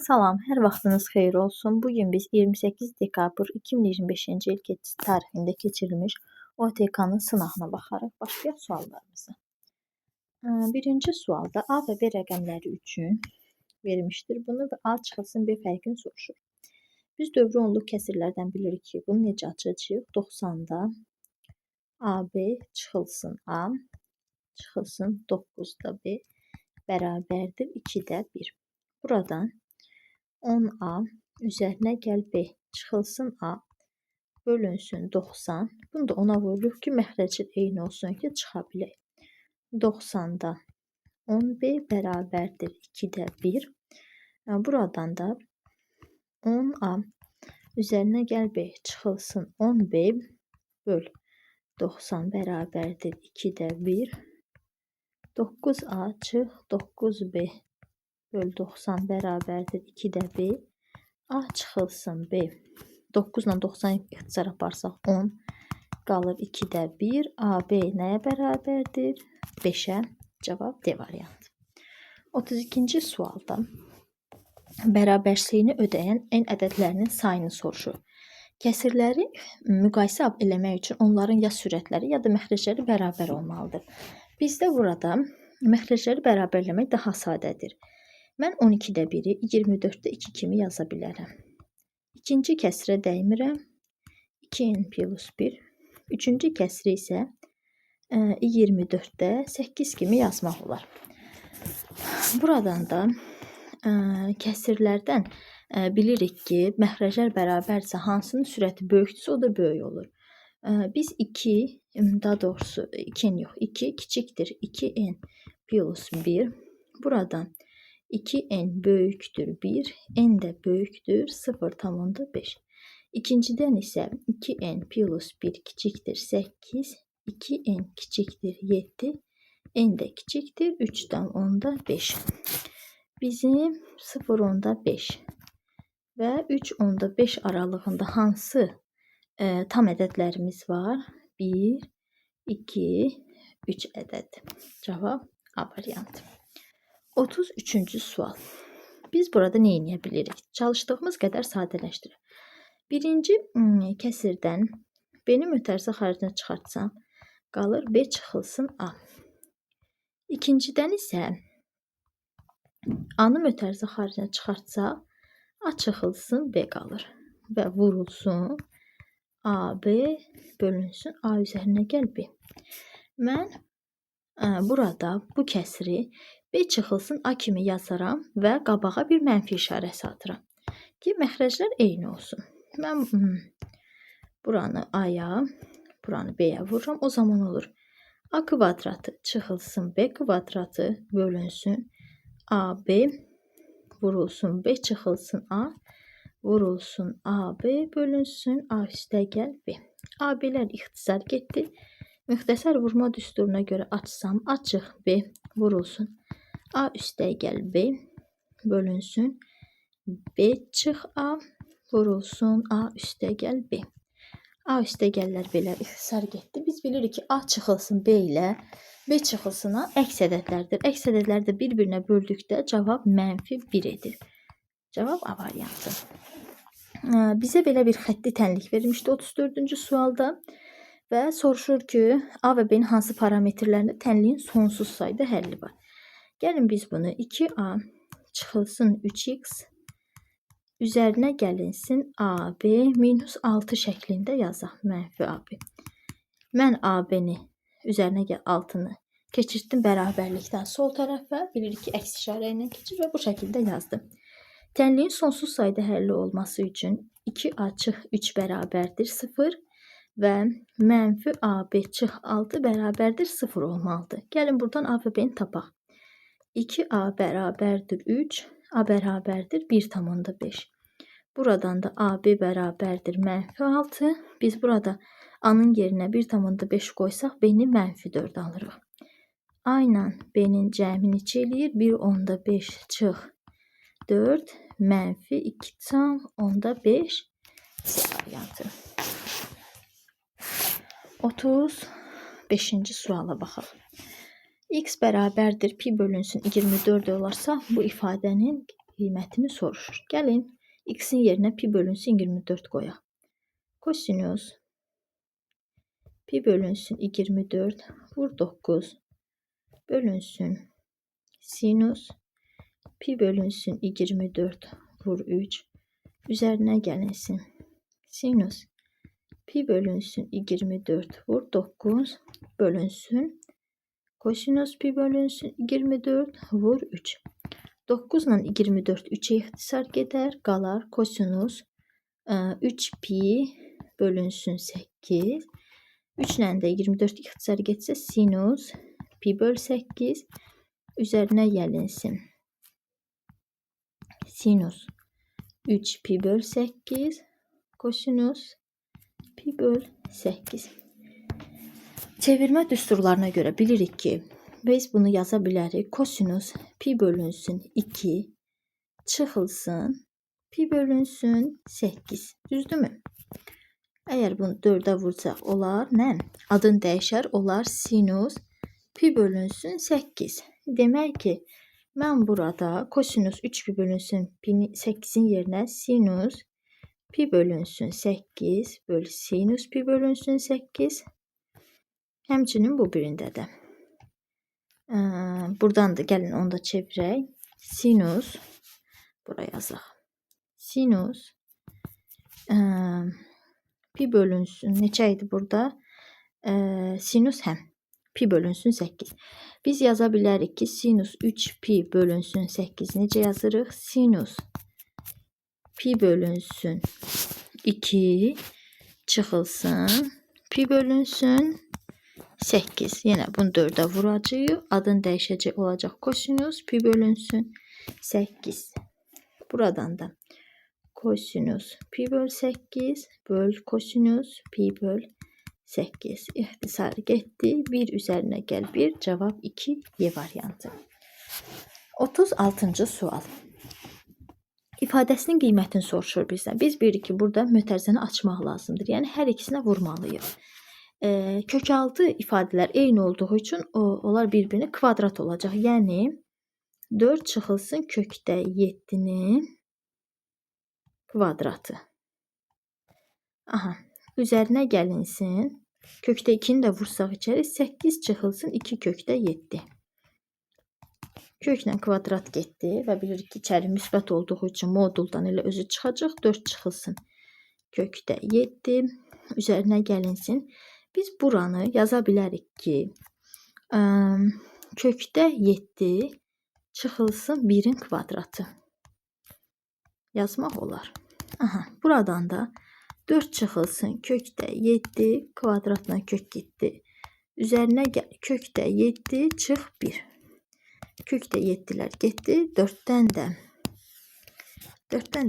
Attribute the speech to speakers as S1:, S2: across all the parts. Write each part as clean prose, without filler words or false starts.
S1: Salam, hər vaxtınız xeyir olsun. Bugün biz 28 dekabr 2025-ci il tarixində keçirilmiş OTK-nın sınağına baxarıq. Başlayaq suallarımıza. Birinci sualda A və B rəqəmləri üçün verilmişdir. Bunu və A çıxılsın B fərqini soruşur. Biz dövrü onluq kəsirlərdən bilirik ki, bunu necə açacağıq? 90-da AB çıxılsın A, çıxılsın 9-da B bərabərdir 2-də 1. Buradan 10A üzərinə gəl B çıxılsın A bölünsün 90. Bunu da ona vururuq ki, məxrəci eyni olsun ki, çıxa bilək. 90-da 10B bərabərdir 2-də 1. Buradan da 10A üzərinə gəl B çıxılsın 10B böl 90 bərabərdir 2-də 1. 9A çıx 9B böl 90 bərabərdir 2-də B. A çıxılsın B. 9 ilə 90 ixtisar aparsaq 10 qalır 2-də 1. AB nəyə bərabərdir? 5-ə. Cavab D variantı. 32-ci sualda bərabərsizliyini ödəyən n ədədlərinin sayını soruşur. Kəsirləri müqayisə eləmək üçün onların ya sürətləri ya da məxrəcləri bərabər olmalıdır. Bizdə burada məxrəcləri bərabərləmək daha sadədir. Mən 12-də 1-i 24-də 2 kimi yaza bilərəm. İkinci kəsrə dəymirəm. 2n plus 1. Üçüncü kəsri isə 24-də 8 kimi yazmaq olar. Buradan da kəsirlərdən bilirik ki, məxrəclər bərabərsə hansının sürəti böyükdürsə o da böyük olur. Biz 2, daha doğrusu 2n yox, 2 kiçikdir 2n plus 1. Buradan 2n böyükdür 1, n də böyükdür 0,5. İkincidən isə 2n plus 1 kiçikdir 8, 2n kiçikdir 7, n də kiçikdir 3,5. Bizim 0,5 və 3,5 aralığında hansı tam ədədlərimiz var? 1, 2, 3 ədəd. Cavab A variantı. 33-cü sual. Biz burada nə edə bilirik? Çalışdığımız qədər sadələşdirək. Birinci kəsirdən B-ni mötərizə xaricinə çıxartsam, qalır B çıxılsın A. İkincidən isə A-nı mötərizə xaricinə çıxartsaq, A çıxılsın B qalır və vurulsun AB bölünsün A üzərinə gəl B. Mən burada bu kəsiri B çıxılsın A kimi yazaram və qabağa bir mənfi işarəsi atıram ki, məxrəclər eyni olsun. Mən buranı A-ya, buranı B-yə vururam. O zaman olur A kvadratı çıxılsın B kvadratı bölünsün AB vurulsun B çıxılsın A vurulsun AB bölünsün A üstə gəl B. AB-lər ixtisar getdi. Müxtəsər vurma düsturuna görə açsam, açıq B vurulsun A üstə gəl B bölünsün B çıx A vurulsun A üstə gəl B. A üstə gəllər belə ixtisar getdi. Biz bilirik ki, A çıxılsın B ilə B çıxılsın A əks ədədlərdir. Əks ədədləri də bir-birinə böldükdə cavab -1 edir. Cavab A variantı. Bizə belə bir xətti tənlik verilmişdi 34-cü sualda və soruşur ki, A və B-nin hansı parametrlərində tənliyin sonsuz sayda həlli var. Gəlin biz bunu 2A çıxılsın 3x üzərinə gəlinsin AB -6 şəklində yazaq. -AB. Mən AB-ni üzərinə gəl 6-nı keçirtdim bərabərlikdən sol tərəfə. Bilirik ki, əks işarə ilə keçir və bu şəkildə yazdım. Tənliyin sonsuz sayda həlli olması üçün 2A çıx 3 bərabərdir 0 və -AB çıx 6 bərabərdir 0 olmalıdır. Gəlin buradan A və B-ni tapaq. 2A bərabərdir 3, A bərabərdir 1,5. Buradan da AB bərabərdir -6. Biz burada A-nın yerinə 1,5 qoysaq, B-ni -4 alırıq. A ilə B-nin cəmi neçə eləyir? 1,5 çıx 4 -2,5 C variantı. 35-ci suala baxaq. X bərabərdir pi bölünsün 24 olarsa bu ifadənin qiymətini soruşur. Gəlin x-in yerinə pi bölünsün 24 qoyaq. Kosinus pi bölünsün 24 vur 9 bölünsün sinus pi bölünsün 24 vur 3 üzərinə gəlinsin. Sinus pi bölünsün 24 vur 9 bölünsün kosinus pi bölünsün 24 vur 3. 9 ilə 24 3'e ixtisar gedər, qalar kosinus 3 pi bölünsün 8. 3 ilə də 24 ixtisar getsə sinus pi böl 8 üzərinə gəlinsin. Sinus 3 pi böl 8 kosinus pi böl 8. Çevirmə düsturlarına görə bilirik ki, biz bunu yaza bilərik. Kosinus pi bölünsün 2 çıxılsın pi bölünsün 8. Düzdürmü? Əgər bunu 4'ə vursaq olar nə? Adın dəyişər, olar sinus pi bölünsün 8. Demək ki, mən burada kosinus 3 pi bölünsün 8'in yerinə sinus pi bölünsün 8 böl sinus pi bölünsün 8. Həmçinin bu birində də. Buradan da gəlin onu da çevirək. Sinus buraya yazaq. Sinus pi bölünsün neçə idi burada? Sinus pi bölünsün 8. Biz yaza bilərik ki, sinus 3 pi bölünsün 8 necə yazırıq? Sinus pi bölünsün 2 çıxılsın pi bölünsün 8. Yenə bunu 4'ə vuracağıq. Adın dəyişəcək olacaq kosinus pi bölünsün 8. Buradan da kosinus pi böl 8 böl kosinus pi böl 8. İxtisar getdi. 1 üzərinə gəl 1. Cavab 2 Y variantı. 36-cı sual. İfadəsinin qiymətini soruşur bizdən. Biz bilirik ki, burada mötərizəni açmaq lazımdır. Yəni hər ikisinə vurmalıyıq. Kökaltı ifadələr eyni olduğu üçün onlar bir-birinə kvadrat olacaq. Yəni 4 çıxılsın kökdə 7'nin kvadratı. Aha, üzərinə gəlinsin. Kökdə 2'ni də vursaq içəri 8 çıxılsın 2 kökdə 7. Köklə kvadrat getdi və bilirik ki, içəri müsbət olduğu üçün moduldan elə özü çıxacaq. 4 çıxılsın kökdə 7 üzərinə gəlinsin. Biz buranı yaza bilərik ki, kökdə 7 çıxılsın 1'in kvadratı. Yazmaq olar. Aha, buradan da 4 çıxılsın kökdə 7 kvadratla kök getdi. Üzərinə gəl kökdə 7 çıx 1. Kökdə 7'lər getdi. 4'dən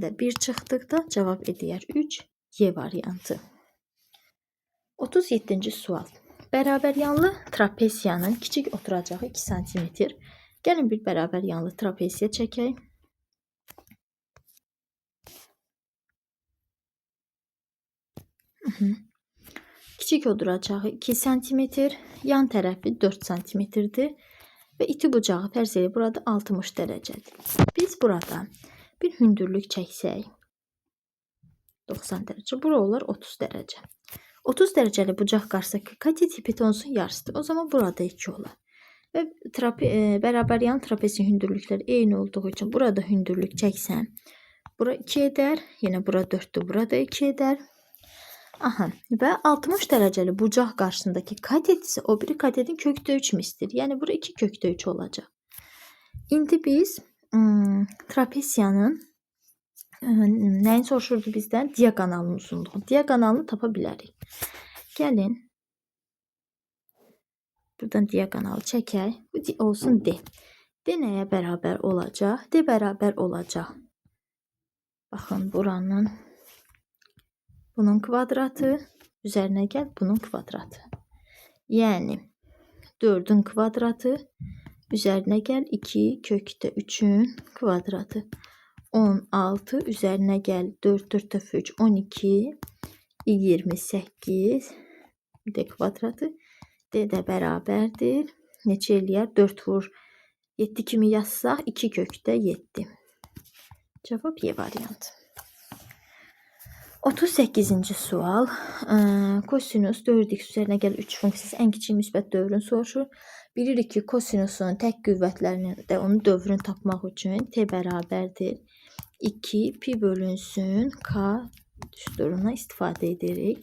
S1: də 1 çıxdıqda cavab edər 3 Y variantı. 37-ci sual. Bərabər yanlı trapesiyanın kiçik oturacağı 2 cm. Gəlin bir bərabər yanlı trapesiya çəkək. Kiçik oturacağı 2 cm, yan tərəfi 4 cm-dir və iti bucağı fərz edək burada 60 dərəcədir. Biz burada bir hündürlük çəksək 90 dərəcə, bura olar 30 dərəcə. 30 dərəcəli bucaq qarşısındakı katet hipotenuzun yarısıdır. O zaman burada 2 olar. Və bərabər yan trapeziyin hündürlükləri eyni olduğu üçün burada hündürlük çəksəm, bura 2 edər, yenə bura 4'dür, burada 2 edər. Aha, və 60 dərəcəli bucaq qarşısındakı katet isə o biri katetin kökdə 3 mislidir. Yəni bura 2 kökdə 3 olacaq. İndi biz trapeziyanın nəyin soruşurdu bizdən? Diaqonalının uzunluğunu. Diaqonalını tapa bilərik. Gəlin. Buradan diaqonalı çəkək. Bu olsun D. D nəyə bərabər olacaq? D bərabər olacaq. Baxın buranın. Bunun kvadratı. Üzərinə gəl. Bunun kvadratı. Yəni 4'ün kvadratı. Üzərinə gəl 2 kökdə 3'ün kvadratı. 16 üzərinə gəl 4 4 dəfə 3 12 28 D kvadratı. D də bərabərdir. Neçə eləyər? 4 vur 7 kimi yazsaq 2 kökdə 7. Cavab Y variantı. 38-ci sual. Kosinus 4x üzərinə gəl 3 funksiyası ən kiçik müsbət dövrünü soruşur. Bilirik ki, kosinusun tək qüvvətlərinin də onun dövrünü tapmaq üçün t bərabərdir 2 pi bölünsün k düsturuna istifadə edirik.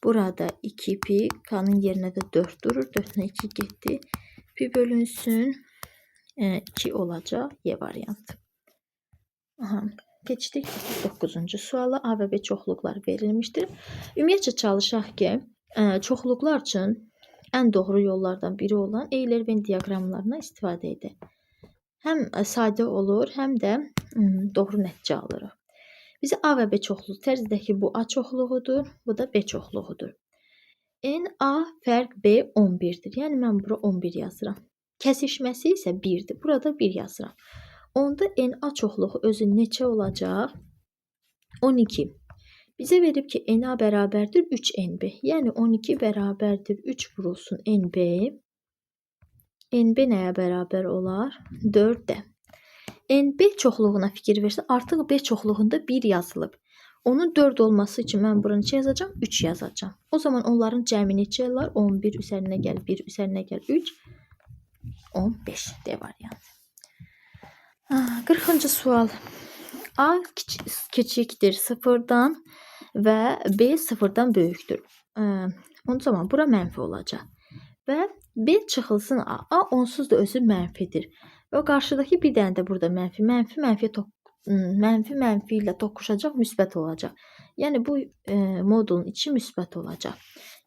S1: Burada 2 pi, k'nın yerinə də 4 durur. 4-dən 2 getdi. Pi bölünsün 2 olacaq Y variantı. Keçdik 9-cu suala. A və B çoxluqlar verilmişdir. Ümumiyyətcə çalışaq ki, çoxluqlar üçün ən doğru yollardan biri olan Euler-Venn diaqramlarına istifadə edək. Həm sadə olur, həm də doğru nəticə alırıq. Bizə A və B çoxluğu tərzdəki bu A çoxluğudur, bu da B çoxluğudur. A fərq B 11-dir. Yəni mən bura 11 yazıram. Kəsişməsi isə 1-dir. Burada 1 yazıram. Onda A çoxluğu özü neçə olacaq? 12. Bizə verib ki, NA bərabərdir 3NB. Yəni 12 bərabərdir 3 vurulsun NB. NB nəyə bərabər olar? 4-də. NB çoxluğuna fikir versə, artıq B çoxluğunda 1 yazılıb. Onun 4 olması üçün mən bura neçə yazacağım? 3 yazacağım. O zaman onların cəmi neçə olar? 11 üzərinə gəl 1 üzərinə gəl 3. 15 D variantı. 40-cı sual. A kiçikdir 0-dan və B 0-dan böyükdür. O zaman bura mənfi olacaq. Və B çıxılsın A. A onsuz da özü mənfidir. Və qarşıdakı bir dənə də burada mənfi. Mənfi ilə toqquşacaq, müsbət olacaq. Yəni bu modulun içi müsbət olacaq.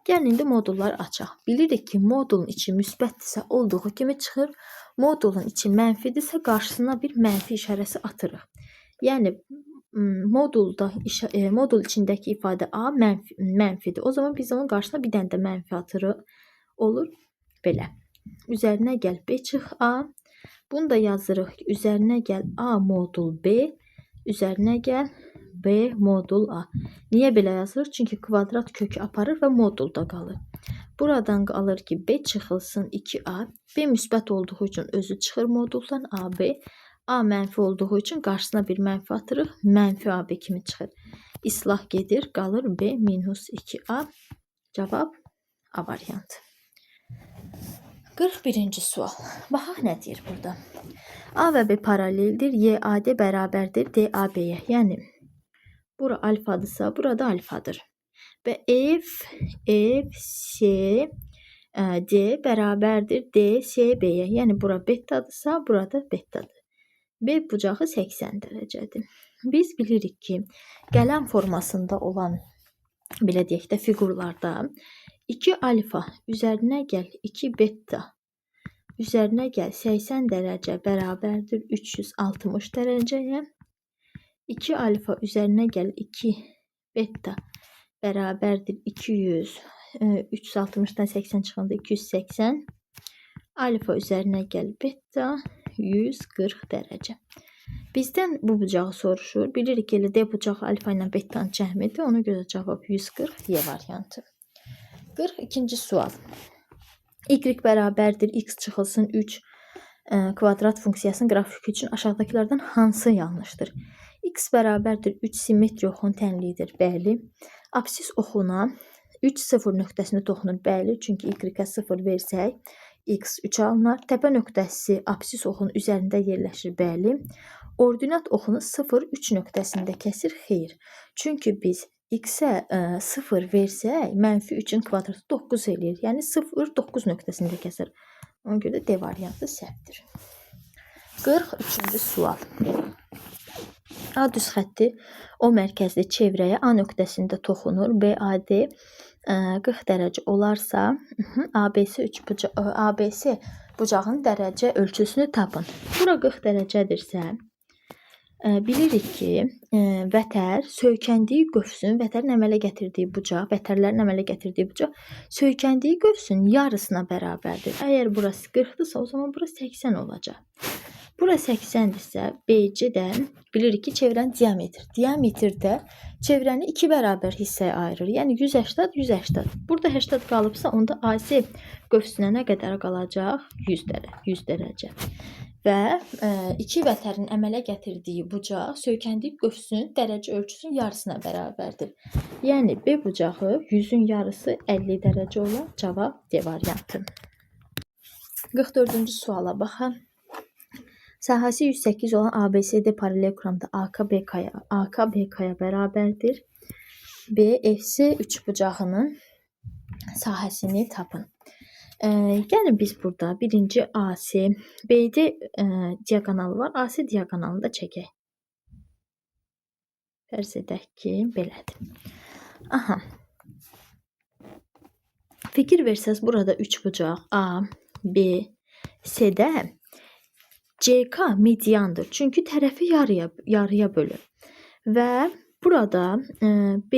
S1: Gəlin indi modulları açaq. Bilirik ki, modulun içi müsbətdirsə olduğu kimi çıxır. Modulun içi mənfidirsə qarşısına bir mənfi işarəsi atırıq. Yəni modul içindəki ifadə A mənfidir. O zaman biz onun qarşısına bir dənə də mənfi atırıq. Olur belə. Üzərinə gəl B çıx A. Bunu da yazırıq ki, üzərinə gəl A modul B. Üzərinə gəl B modul A. Niyə belə yazılır? Çünki kvadrat kökü aparır və modulda qalır. Buradan qalır ki, B çıxılsın 2A. B müsbət olduğu üçün özü çıxır moduldan AB. A mənfi olduğu üçün qarşısına bir mənfi atırıq. Mənfi AB kimi çıxır. İslah gedir, qalır B minus 2A. Cavab A variantı. 41-ci sual. Baxaq nə deyir burada. A və B paraleldir. YAD bərabərdir DAB-yə. Yəni, bura alfadırsa, burada alfadır. Və F, C, D bərabərdir DSB-yə. Yəni, bura betadırsa, burada betadır. B bucağı 80 dərəcədir. Biz bilirik ki, qələm formasında olan, belə deyək də, fiqurlarda 2 alfa üzərinə gəl 2 beta üzərinə gəl 80 dərəcə bərabərdir 360 dərəcəyə. 2 alfa üzərinə gəl 2 beta bərabərdir 200. 360-dan 80 çıxanda 280. Alfa üzərinə gəl beta 140 dərəcə. Bizdən bu bucağı soruşur. Bilirik ki, D bucağı alfa ilə betanın cəhmidir. Ona görə cavab 140 Y variantı. 42-ci sual. Y bərabərdir x çıxılsın 3 kvadrat funksiyasının qrafiki üçün aşağıdakılardan hansı yanlışdır? X bərabərdir 3 simmetri oxun tənliyidir. Bəli. Absis oxuna 3 0 nöqtəsini toxunur. Bəli. Çünki y-ə 0 versək x 3 alınır. Təpə nöqtəsi absis oxunun üzərində yerləşir. Bəli. Ordinat oxunu 0 3 nöqtəsində kəsir. Xeyr. Çünki biz x-ə 0 versək, mənfi 3-ün kvadratı 9 eləyir. Yəni 0 9 nöqtəsində kəsir. Ona görə D variantı səhvdir. 43-cü sual. A düz xətti O mərkəzli çevrəyə A nöqtəsində toxunur. BAD 40 dərəcə olarsa, ABC bucağın dərəcə ölçüsünü tapın. Bura 40 dərəcədirsə, bilirik ki, vətər söykəndiyi qövsün, vətərin əmələ gətirdiyi bucaq, vətərlərin əmələ gətirdiyi bucaq söykəndiyi qövsün yarısına bərabərdir. Əgər burası 40-dırsa, o zaman burası 80 olacaq. Bura 80-dirsə, BC də bilirik ki, çevrənin diametr. Diametrdə çevrəni 2 bərabər hissəyə ayırır. Yəni 180, 180. Burada 80 qalıbsa, onda AC qövsünə nə qədər qalacaq? 100 dərəcə. və 2 vətərin əmələ gətirdiyi bucaq söykəndiyi qövsün dərəcə ölçüsünün yarısına bərabərdir. Yəni B bucağı 100-ün yarısı 50 dərəcə olan cavab D variantı. 44-cü suala baxaq. Sahəsi 108 olan ABCD paralel kuramda AK BK-ya bərabərdir. BFC üçbucağının sahəsini tapın. Gəlin biz burada birinci AC, BD diaqonalı var. AC diaqonalını da çəkək. Fərz edək ki, belədir. Aha. Fikir versəz burada üçbucaq A, B, C-də CK mediandır. Çünki tərəfi yarıya bölür. Və burada B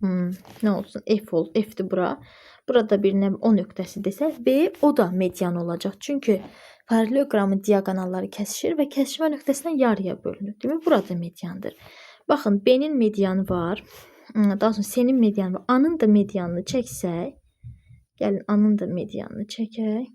S1: nə olsun? F'dir bura. Burada bir O nöqtəsi desək, B o da median olacaq. Çünki paralelogramın diaqonalları kəsişir və kəsişmə nöqtəsindən yarıya bölünür. Demək, burada mediandır. Baxın, B'nin medianı var. Daha sonra C'nin medianı var. A'nın da medianını çəksək, gəlin A'nın da medianını çəkək.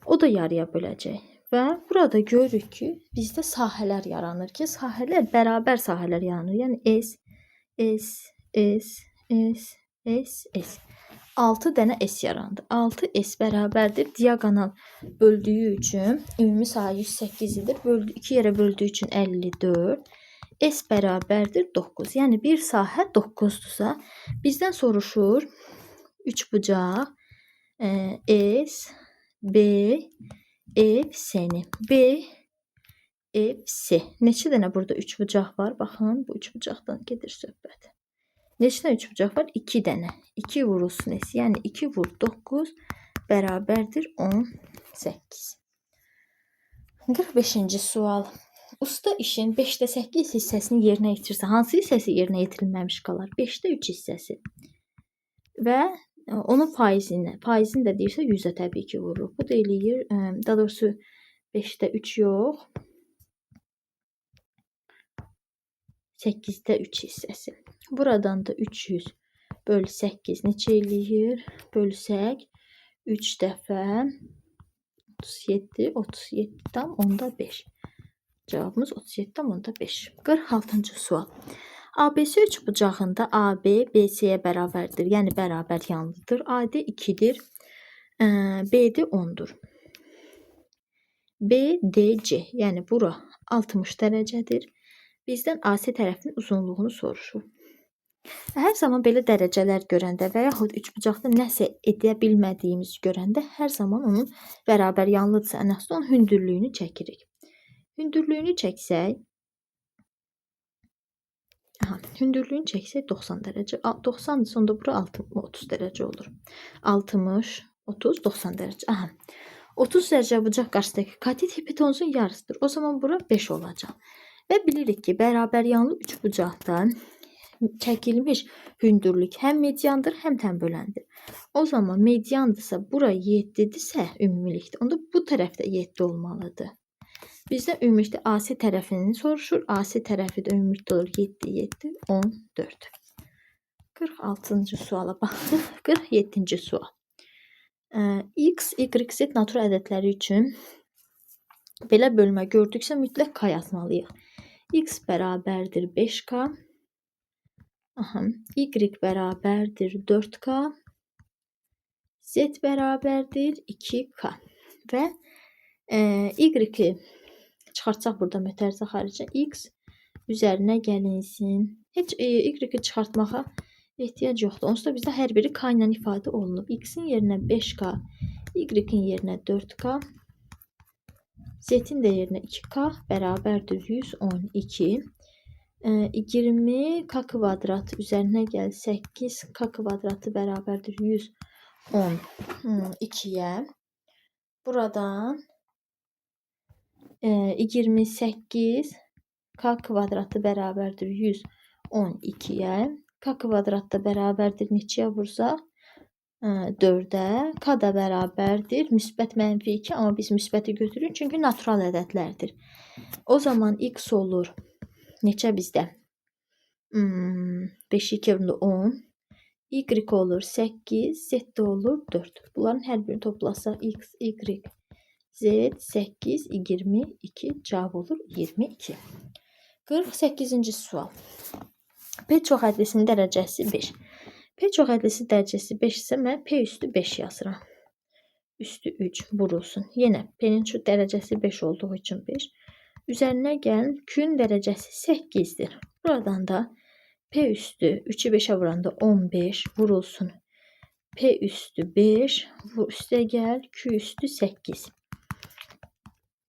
S1: O da yarıya böləcək. Və burada görürük ki, bizdə sahələr yaranır ki, sahələr bərabər sahələr yaranır. Yəni S. 6 dənə S yarandı. 6S bərabərdir. Diaqonal böldüyü üçün ümumi sahə 108 idir. 2 yerə böldüyü üçün 54. S bərabərdir 9. Yəni bir sahə 9-dursa, bizdən soruşur üçbucaq S, B, F, C-ni. B, F, C. Neçə dənə burada üçbucaq var? Baxın, bu üçbucaqdan gedir söhbət. Neçə dənə üçbucaq var? 2 dənə. 2 vurulsun S. Yəni 2 vur 9 bərabərdir 18. 45-ci sual. Usta işin 5-də 8 hissəsini yerinə yetirsə, hansı hissəsi yerinə yetirilməmiş qalar? 5-də 3 hissəsi. Və onun faizini də deyirsə 100-ə təbii ki vurur. Bu da eləyir, daha doğrusu 5-də 3 yox, 8-də 3 hissəsi. Buradan da 300 bölü 8 neçə eləyir? Bölsək 3 dəfə 37, 37 tam onda 5. Cavabımız 37 tam onda 5. 46-cı sual. ABC üçbucağında AB BC-yə bərabərdir. Yəni bərabər yanlıdır. AD 2-dir. BD 10-dur. BDC, yəni bura 60 dərəcədir. Bizdən AC tərəfinin uzunluğunu soruşur. Hər zaman belə dərəcələr görəndə və yaxud üçbucaqda nəsə edə bilmədiyimiz görəndə hər zaman onun bərabər yanlıdırsa, ən azından onun hündürlüyünü çəkirik. Hündürlüyünü çəksək, hündürlüyünü çəksək 90 dərəcə. 90 sonda bura 30 dərəcə olur. 60, 30, 90 dərəcə. 30 dərəcə bucaq qarşısındakı katit hipotenuzun yarısıdır. O zaman bura 5 olacaq. Və bilirik ki, bərabər yanlı üçbucaqda çəkilmiş hündürlük həm mediandır, həm tənböləndir. O zaman mediandırsa, bura 7-dirsə ümumilikdə, onda bu tərəfdə 7 olmalıdır. Bizdən ümumilikdə AC tərəfini soruşur. AC tərəfi də ümumilikdə olur 7, 7, 14. 46-cı suala baxdıq. 47-ci sual. X, Y, Z natural ədədləri üçün belə bölmə gördüksə mütləq K yazmalıyıq. X bərabərdir 5K. Y bərabərdir 4K. Z bərabərdir 2K. Və Y-i çıxartsaq burada mötərizə xaricə X üzərinə gəlinsin. Heç Y-i çıxartmağa ehtiyac yoxdur. Onsuz da bizdə hər biri K ilə ifadə olunub. X-in yerinə 5K, Y-in yerinə 4K, Z-in də yerinə 2K bərabərdir 112. 20 K kvadrat üzərinə gəl 8 K kvadratı bərabərdir 112-yə. Buradan 28 K kvadratı bərabərdir 112-yə. K kvadratda bərabərdir neçəyə vursaq? 4-ə. K da bərabərdir müsbət mənfi 2, amma biz müsbəti götürürük çünki natural ədədlərdir. O zaman X olur neçə bizdə? 5 2 10. Y olur 8, Z də olur 4. Bunların hər birini toplasaq X, Y, Z 8, 22 cavab olur 22. 48-ci sual. P çox ədlisinin dərəcəsi 5. P çox ədlisi dərəcəsi 5 isə mən P üstü 5 yazıram. Üstü 3 vurulsun. Yenə P-nin dərəcəsi 5 olduğu üçün 5. Üzərinə gəlin Q-ün dərəcəsi 8-dir. Buradan da P üstü 3'ü 5'e vuranda 15 vurulsun. P üstü 5 üstə gəl Q üstü 8.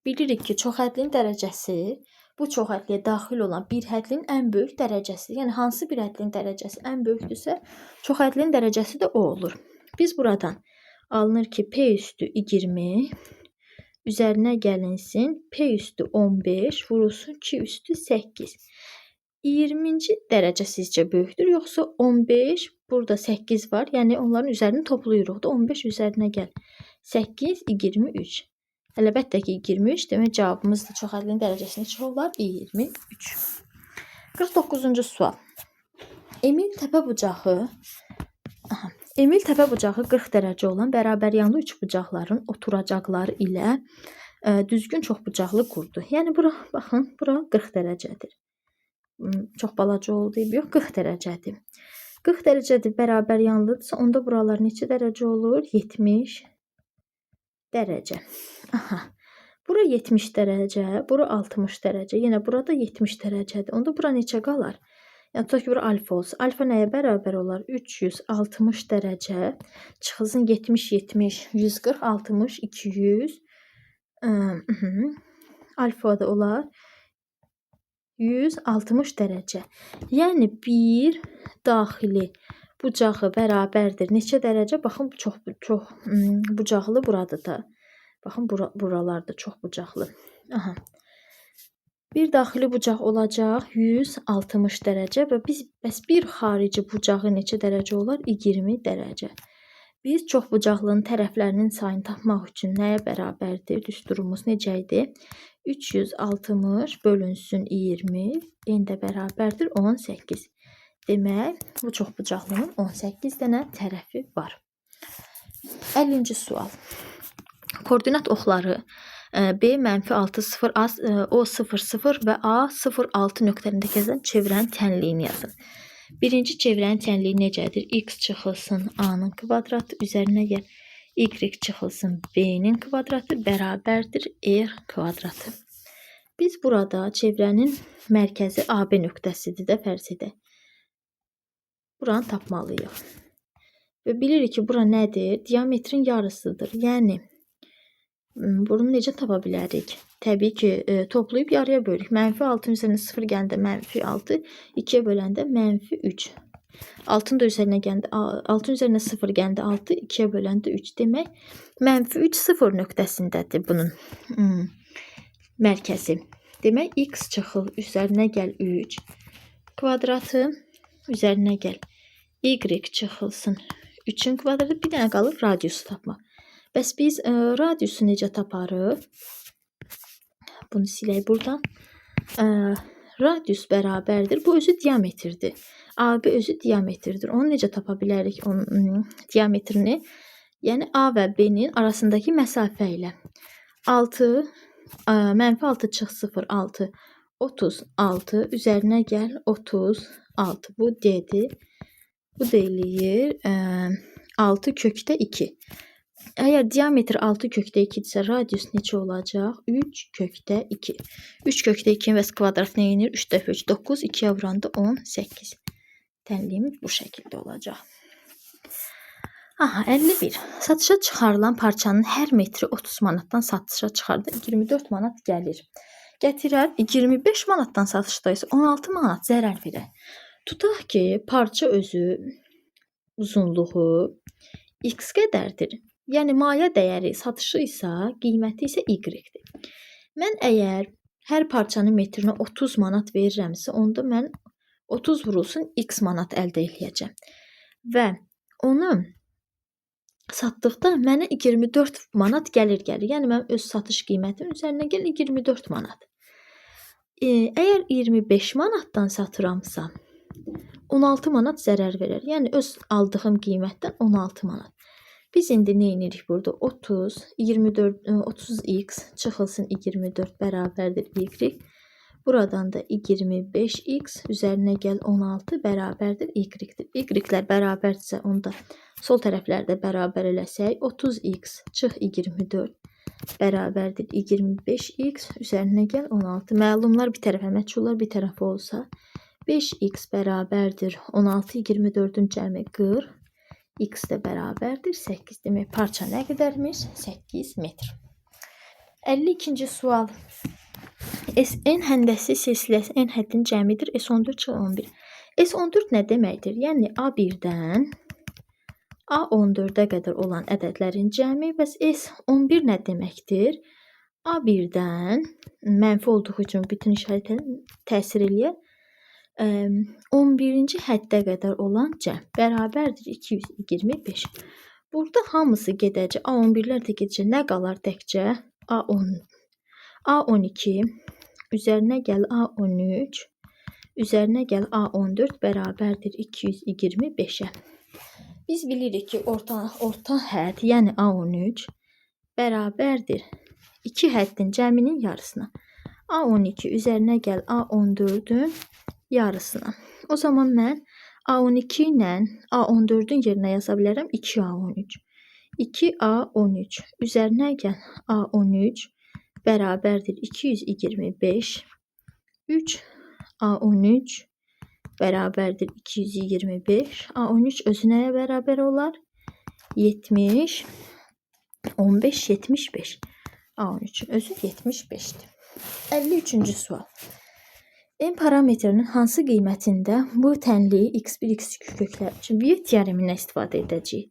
S1: Bilirik ki, çoxhədlinin dərəcəsi bu çoxhədliyə daxil olan bir hədlin ən böyük dərəcəsi. Yəni hansı bir hədlin dərəcəsi ən böyükdürsə, çoxhədlinin dərəcəsi də o olur. Biz buradan alınır ki, P üstü 20 üzərinə gəlinsin P üstü 15 vurulsun Q üstü 8. 20-ci dərəcə sizcə böyükdür, yoxsa 15? Burada 8 var. Yəni onların üzərini toplayırıq da 15 üzərinə gəl. 8, 23. Əlbəttə ki, 23 demək cavabımız da çoxhədlinin dərəcəsində çox olar 23. 49-cu sual. Emil təpə bucağı 40 dərəcə olan bərabəryanlı üç bucaqların oturacaqları ilə düzgün çoxbucaqlı qurdu. Yəni bura baxın, bura 40 dərəcədir. Çox balaca oldu, yox 40 dərəcədir. 40 dərəcədir bərabəryanlıdırsa, onda buralar neçə dərəcə olur? 70 dərəcə. Aha. Bura 70 dərəcə, bura 60 dərəcə. Yenə burada 70 dərəcədir. Onda bura neçə qalar? Yəni tutaq ki, bura alfa olsun. Alfa nəyə bərabər olar? 360 dərəcə. Çıxılsın 70, 70, 140, 60, 200. Alfa da olar 160 dərəcə. Yəni bir daxili bucağı bərabərdir. Neçə dərəcə? Baxın, çox bucaqlı buradır da. Baxın, buralar da çox bucaqlı. Aha. Bir daxili bucaq olacaq 160 dərəcə və bəs bir xarici bucağı neçə dərəcə olar? 20 dərəcə. Biz çox bucaqlının tərəflərinin sayını tapmaq üçün nəyə bərabərdir? Düsturumuz necə idi? 360 bölünsün 20 n də bərabərdir 18. Demək, bu çox bucaqlının 18 dənə tərəfi var. 50-ci sual. Koordinat oxları B -6, 0, O 0, 0 və A 0, 6 nöqtələrində kəsən çevrənin tənliyini yazın. Birinci çevrənin tənliyi necədir? X çıxılsın A-nın kvadratı, üzərinə gəl Y çıxılsın B-nin kvadratı bərabərdir R kvadratı. Biz burada çevrənin mərkəzi AB nöqtəsidir də fərz edək. Buranı tapmalıyıq. Və bilirik ki, bura nədir? Diametrin yarısıdır. Yəni bunu necə tapa bilərik? Təbii ki, toplayıb yarıya bölürük. -6 üzərinə 0 gəndə -6, 2-yə böləndə -3. 6-ın da üzərinə gəndə 6 üzərinə 0 gəndə 6, 2-yə böləndə 3. Demək, -3 0 nöqtəsindədir bunun mərkəzi. Demək, x çıxıl üzərinə gəl 3 kvadratı, üzərinə gəl y çıxılsın 3-ün kvadratı, bir dənə qalır radiusu tapmaq. Bəs biz radiusu necə taparıq? Bunu silək buradan. Radius bərabərdir. Bu özü diametrdir. AB özü diametrdir. Onu necə tapa bilərik? Onun diametrini. Yəni A və B-nin arasındakı məsafə ilə. 6, -6 çıx 0, 6, 36. Üzərinə gəl 36. Bu D-dir. Bu deyilir 6 kökdə 2. Əgər diametr 6 kökdə 2-dirsə, radius neçə olacaq? 3 kökdə 2. 3 kökdə 2-nin vəs kvadratına yenir. 3 dəfə 3, 9, 2-yə vuranda 18. Tənliyimiz bu şəkildə olacaq. Aha, 51. Satışa çıxarılan parçanın hər metri 30 manatdan satışa çıxarda 24 manat gəlir. Gətirər 25 manatdan satışda isə 16 manat zərər verər. Tutaq ki, parça özü uzunluğu x qədərdir. Yəni maya dəyəri satışı isə, qiyməti isə y-dir. Mən əgər hər parçanın metrinə 30 manat verirəmsə, onda mən 30 vurulsun x manat əldə edəcəm. Və onu satdıqda mənə 24 manat gəlir. Yəni mən öz satış qiymətimin üzərinə gəl 24 manat. Əgər 25 manatdan satıramsa, 16 manat zərər verər. Yəni öz aldığım qiymətdən 16 manat. Biz indi nə edirik burada? 30, 24, 30x çıxılsın 24 bərabərdir y. Buradan da 25x üzərinə gəl 16 bərabərdir y-dir. Y-lər bərabərdirsə onda sol tərəflərdə bərabər eləsək 30x çıx 24 bərabərdir 25x üzərinə gəl 16. Məlumlar bir tərəfə, məchullar bir tərəfə olsa 5x bərabərdir 16, 24-ün cəmi 40, x də bərabərdir 8. Demək, parça nə qədərmiş? 8 metr. 52-ci sual. Sn həndəsi silsiləsi n həddin cəmidir. S14-11. S14 nə deməkdir? Yəni A1-dən A14-ə qədər olan ədədlərin cəmi. Bəs S11 nə deməkdir? A1-dən mənfi olduğu üçün bütün işarətə təsir eləyər. 11-ci həddə qədər olan cəm bərabərdir 225. Burada hamısı gedəcək. A11-lər də gedəcək. Nə qalar təkcə? A12 üzərinə gəl A13 üzərinə gəl A14 bərabərdir 225-ə. Biz bilirik ki, orta hədd, yəni A13 bərabərdir 2 həddin cəminin yarısına. A12 üzərinə gəl A14-ün yarısına. O zaman mən A12 ilə A14-ün yerinə yaza bilərəm 2A13. 2A13 üzərinə gəl A13 bərabərdir 225. 3A13 bərabərdir 225. A13 özü nəyə bərabər olar? 70. 15, 75. A13'ün özü 75'dir. 53-cü sual. N parametrinin hansı qiymətində bu tənliyi x1, x2 köklər üçün Viet teoremindən istifadə edəcəyik?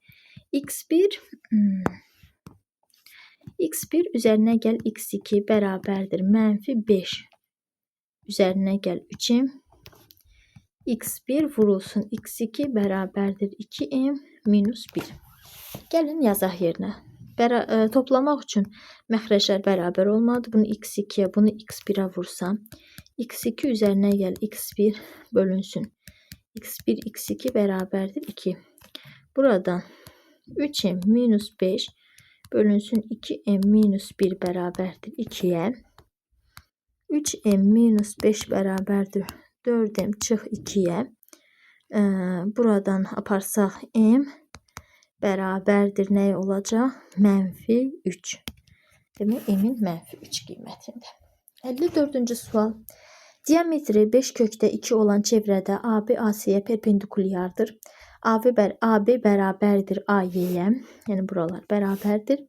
S1: x1 üzərinə gəl x2 bərabərdir mənfi 5 üzərinə gəl 3m. x1 vurulsun x2 bərabərdir 2m minus 1. Gəlin yazaq yerinə. Toplamaq üçün məxrəclər bərabər olmalıdır. Bunu x2-yə, bunu x1-ə vursam, x2 üzərinə gəl x1 bölünsün. x1, x2 bərabərdir 2. Buradan 3m minus 5 bölünsün 2m minus 1 bərabərdir 2-yə. 3m minus 5 bərabərdir 4m çıx 2-yə. Buradan aparsaq m bərabərdir nəyə olacaq? Mənfi 3. Demək, m-in mənfi 3 qiymətində. 54-cü sual. Diametri 5 kökdə 2 olan çevrədə AB AC-yə perpendikulyardır. AB bərabərdir AY-yə. Yəni, buralar bərabərdir.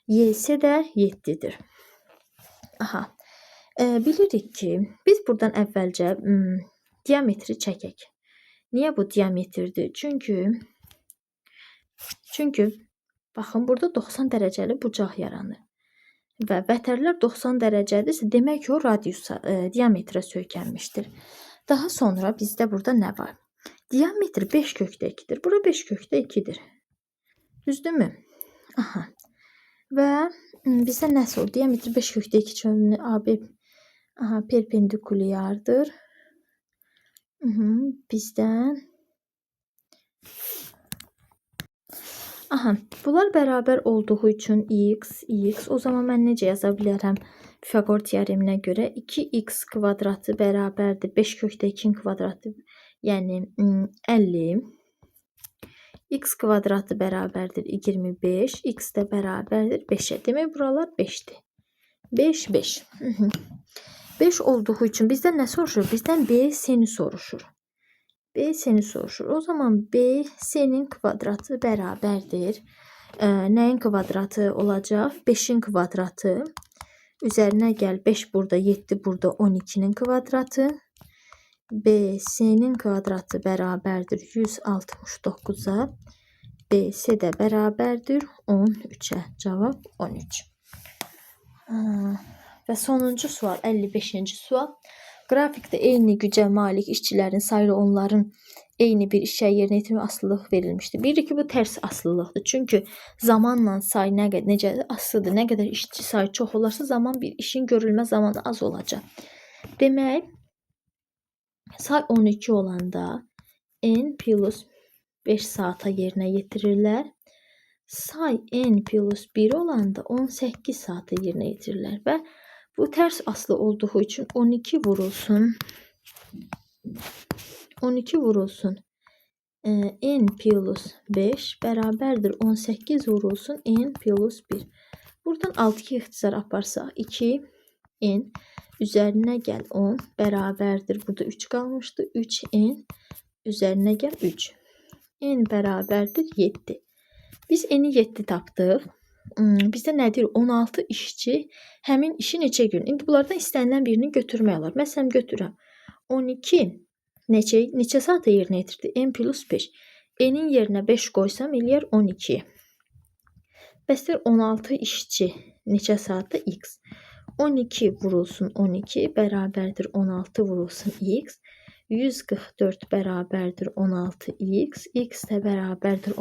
S1: YS də 7-dir. Aha. Bilirik ki, biz buradan əvvəlcə diametri çəkək. Niyə bu diametrdir? Çünki baxın, burada 90 dərəcəli bucaq yaranır. Və vətərlər 90 dərəcədirsə, demək ki, o radiusa, diametrə söykənmişdir. Daha sonra bizdə burada nə var? Diametr 5 kökdə 2-dir. Bura 5 kökdə 2-dir. Düzdürmü? Aha. Və bizdə nə olur? Diametr 5 kökdə 2 çönlü AB perpendikulyardır. Bizdən bunlar bərabər olduğu üçün x. O zaman mən necə yaza bilərəm? Pifaqor teoreminə görə 2x kvadratı bərabərdir 5 kökdə 2-nin kvadratı, yəni 50. X kvadratı bərabərdir 25. X də bərabərdir 5-ə. Demək, buralar 5-dir. 5, 5. 5 olduğu üçün bizdən nə soruşur? Bizdən BC-ni soruşur. BC-ni soruşur. O zaman BC-nin kvadratı bərabərdir. Nəyin kvadratı olacaq? 5-in kvadratı. Üzərinə gəl 5 burada, 7 burada, 12-nin kvadratı. BC-nin kvadratı bərabərdir 169-a. BC də bərabərdir 13-ə. Cavab 13. Və sonuncu sual, 55-ci sual. Qrafikdə eyni gücə malik işçilərin sayı onların eyni bir işə yerinə yetirmə asılılıq verilmişdir. Bilirik ki, bu tərs asılılıqdır. Çünki zamanla say necə asılıdır. Nə qədər işçi sayı çox olarsa, zaman bir işin görülmə zamanı az olacaq. Demək, Say 12 olanda n plus 5 saata yerinə yetirirlər. Say n plus 1 olanda 18 saata yerinə yetirirlər və bu tərs aslı olduğu üçün 12 vurulsun n plus 5 bərabərdir 18 vurulsun n plus 1. Buradan 6 ixtisar aparsaq 2 n üzərinə gəl 10 bərabərdir. Burada 3 qalmışdı. 3 n üzərinə gəl 3. N bərabərdir 7. Biz n-i 7 tapdıq. Bizdə nədir? 16 işçi həmin işi neçə gün? İndi bunlardan istənilən birini götürmək olar. Məsələn, götürürəm. 12 neçə saata yerinə yetirdi? N plus 5. N-in yerinə 5 qoysam eləyər 12. Bəsdir 16 işçi neçə saatda? X. 12 vurulsun 12 bərabərdir 16 vurulsun X. 144 bərabərdir 16x. X də bərabərdir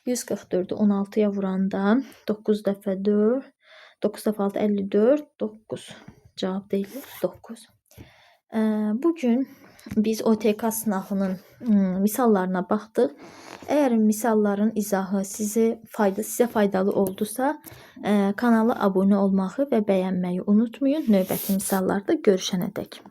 S1: 144-ü 16-ya vuranda 9 dəfə 4, 9 dəfə 6 54, 9. Cavab deyilir 9. Bugün biz OTK sınavının misallarına baxdıq. Əgər misalların izahı sizə faydalı oldusa, kanala abunə olmağı və bəyənməyi unutmayın. Növbəti misallarda görüşənədək.